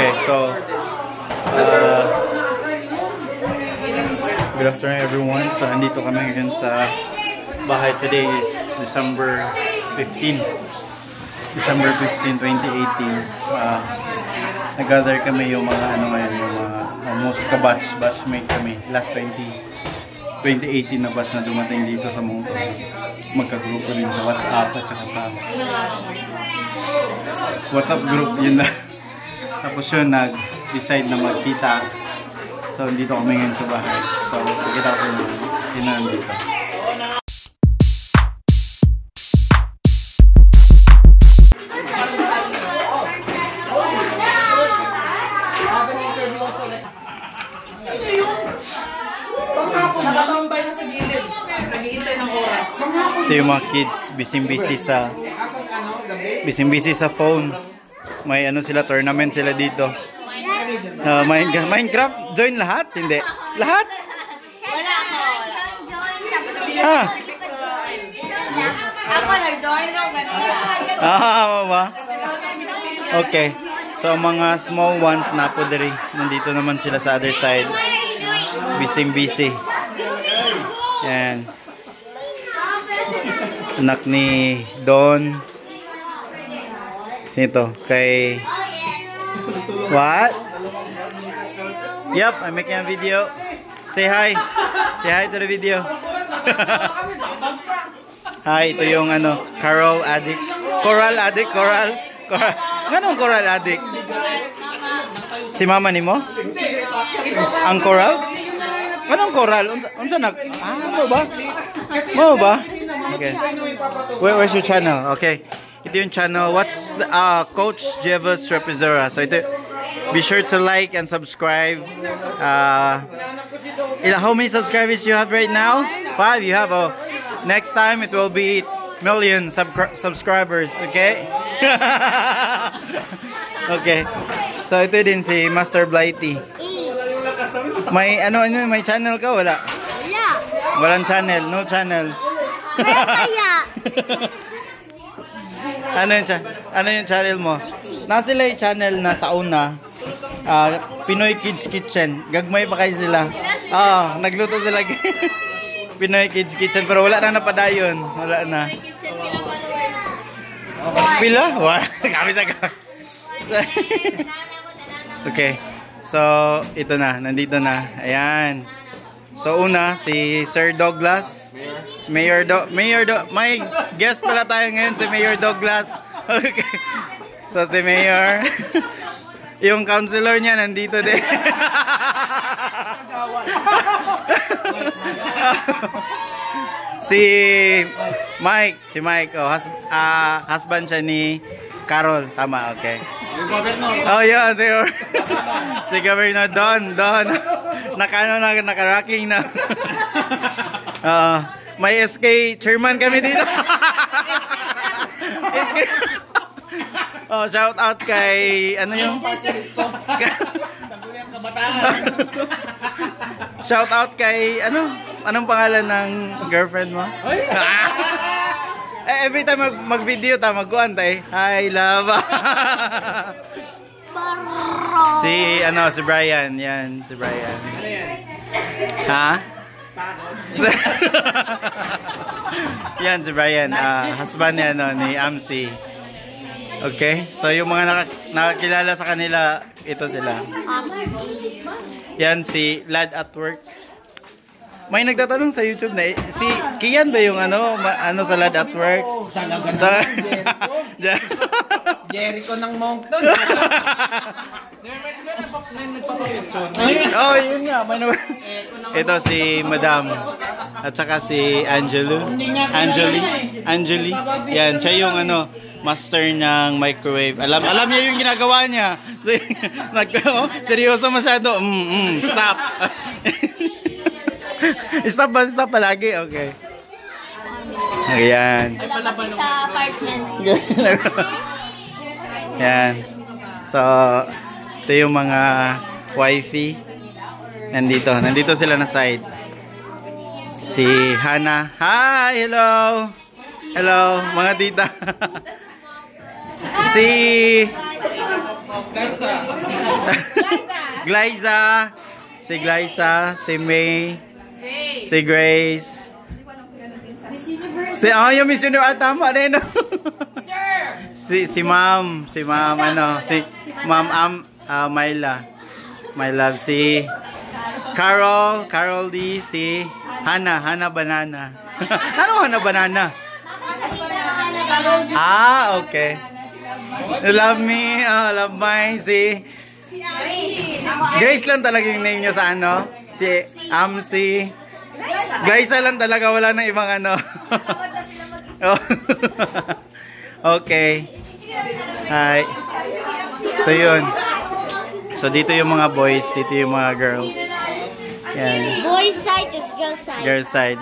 Okay, so good afternoon everyone. So nandito kami ngayon sa bahay. Today is December 15, 2018. Nag-gather kami yung mga ano ngayon, yung mga almost batchmate kami. Last 2018 na batch na dumating dito sa Mungto. Magka-grupo din sa WhatsApp at saka sa WhatsApp group, yun na. Tapos yun, nag-decide na magkita. So, dito kami ngayon sa bahay. So, pakita ko yung sino nandito. Nakatambay na sa gilid. Naghihintay ng oras. Ito yung mga kids, busy sa phone. May ano sila, tournament sila dito. Minecraft, join lahat? Hindi. Lahat? Wala ako. Ah. Ako nag-join ako ganun. Ba? Okay. So mga small ones na po diri. Nandito naman sila sa other side. Busy. Yan. Anak ni Don. Sino kay what? Yep, I'm making a video. Say hi. Say hi to the video. Hi, ito yung ano, Coral Addict. Anong Coral Addict? Si mama ni mo? Ang Coral? Anong Coral? Unsa nag? Mo ba? Okay. Where's your channel? Okay. Ito yung channel. What's the, Coach Jevas Represora. So ito, be sure to like and subscribe. How many subscribers you have right now? 5. You have a. Next time it will be million subscribers. Okay. Okay. So ito din si Master Blighty. May may channel ka? Wala. Walang channel. No channel. Ano yung channel mo? Nasa sila yung channel na sa una, Pinoy Kids Kitchen. Gagmay pa kayo sila. Nagluto sila. Pinoy Kids Kitchen, pero wala na napadayon. Wala na. Pila? Kami sa Okay. So, ito na. Nandito na. Ayan. So, una, si Sir Douglas. May guest pala tayo ngayon, si Mayor Douglas. Okay. So si Mayor, yung counselor niya nandito din. si Mike, husband siya ni Carol, tama, okay. Oh yeah, si Governor Don. Naka-rocking na. May SK chairman kami dito. SK. Shout out kay shout out kay anong pangalan ng girlfriend mo? Every time mag-video ta magkuan tay. Hi, love. si Brian, yan, si Brian. Ha? Yan si Brian, husband niya ni Amsi. Okay, so yung mga nakakilala sa kanila, ito sila. Yan si Lad at Work. May nagtatanong sa YouTube na si Kian ba yung sa Lad at Work? Jericho ng Moncton. Oh, yun nga. Ito si Madam. At saka si Angeli. Yan, siya yung master ng microwave. Alam niya yung ginagawa niya. Seryoso masyado. Stop. Stop palagi. Okay. Ayan. Kasi sa apartment. Yan. So, ito yung mga wifey. Nandito sila na side. Si Hana. Hi, hello. Hello, mga tita. Glyza. Si Glyza. Si May. Si Grace. Si yung Miss Universe. Tama rin. Si Ma'am. Si Ma'am ano. Si Ma'am Myla. My love. Si Carol. Carol D. Si Hana. Hana Banana. Ano Hana Banana? Okay. You love me. Love mine. Si Grace lang talaga yung name nyo sa ano. Si Amsi. Glyza lang talaga. Wala nang ibang ano. Okay. Hi. So yun. So dito yung mga boys. Dito yung mga girls. Yan. Boys side is girl side. Girl side.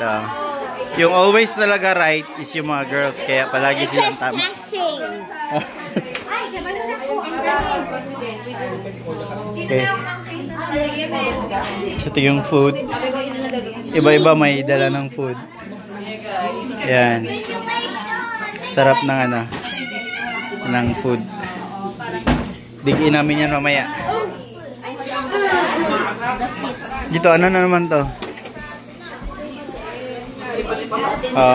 Yung always talaga right is yung mga girls. Kaya palagi silang tama. Okay. Ito yung food. Iba-iba may dala ng food. Yan. Sarap ng ano. Ng food. Digin namin yan mamaya. Dito, ano na naman to?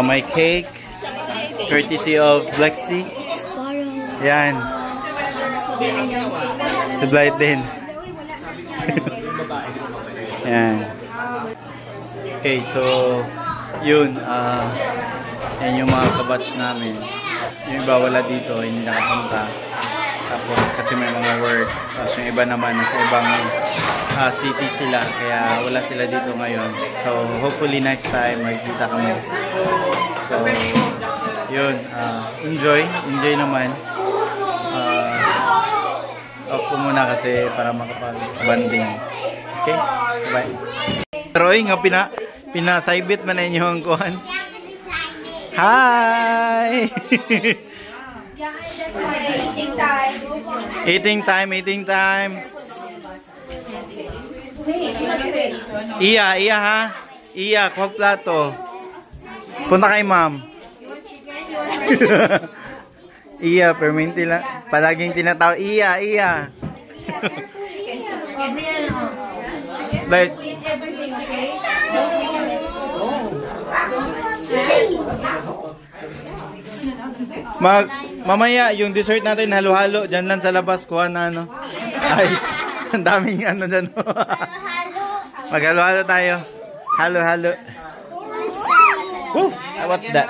My cake. Courtesy of Black Sea. Yan. Sublight din. Yan. Okay, so yun. Yan yung mga kabatch namin. Yung iba wala dito, hindi nakapunta. Tapos kasi may mga work. Tapos yung iba naman sa ibang city sila. Kaya wala sila dito ngayon. So hopefully next time magkita kami. So yun. Enjoy. Enjoy naman. Off ko muna kasi para makapag-banding. Okay? Bye. Pero nga pinasaybit man na inyo ang kuhan. Hi! Eating time, eating time. Iya ha? Iya, kuha plato. Punta kay ma'am. Iya, perminti lang. Palaging tinatawag. Iya. But, mamaya yung dessert natin halo-halo dyan lang sa labas, kuha na ano. Ayos. Ang daming ano dyan. Maghalo-halo tayo. Halo-halo. What's that?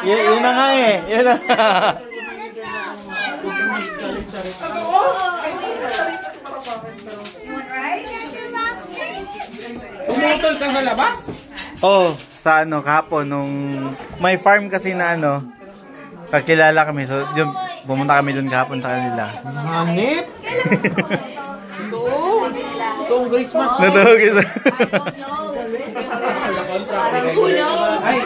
Yun na nga eh. Yun na. Tumutol ka sa labas? Oh, sa ano, kahapon, nung may farm kasi na ano, kakilala kami. So, yun, pumunta kami dun kahapon sa kanila. Hanip? Ito ang Christmas. Ito ang Christmas. Ay.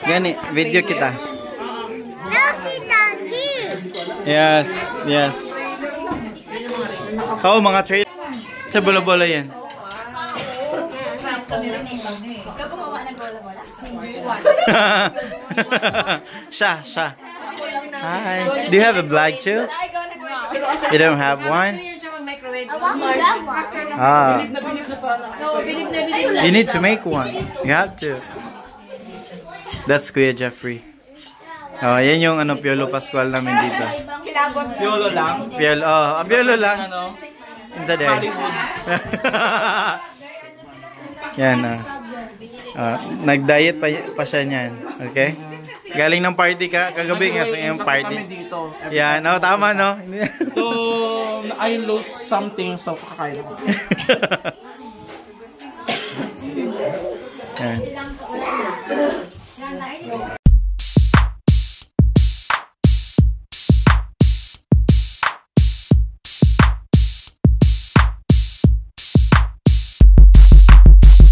Gani, video kita. Yes. Oh, mga trade. Sa bola-bola yan. Siya. Hi. Do you have a vlog too? You don't have one? You need to make one. You have to. That's Kuya Jeffrey. Oh, yan yung ano, Piolo Pascual namin dito. Piolo lang? Piolo lang. Ano? Insa day. Yan nag-diet pa siya niyan. Okay? Galing ng party kagabi nga sa yung party. Yan, tama no. So, I lose something so kakain ko. Yan.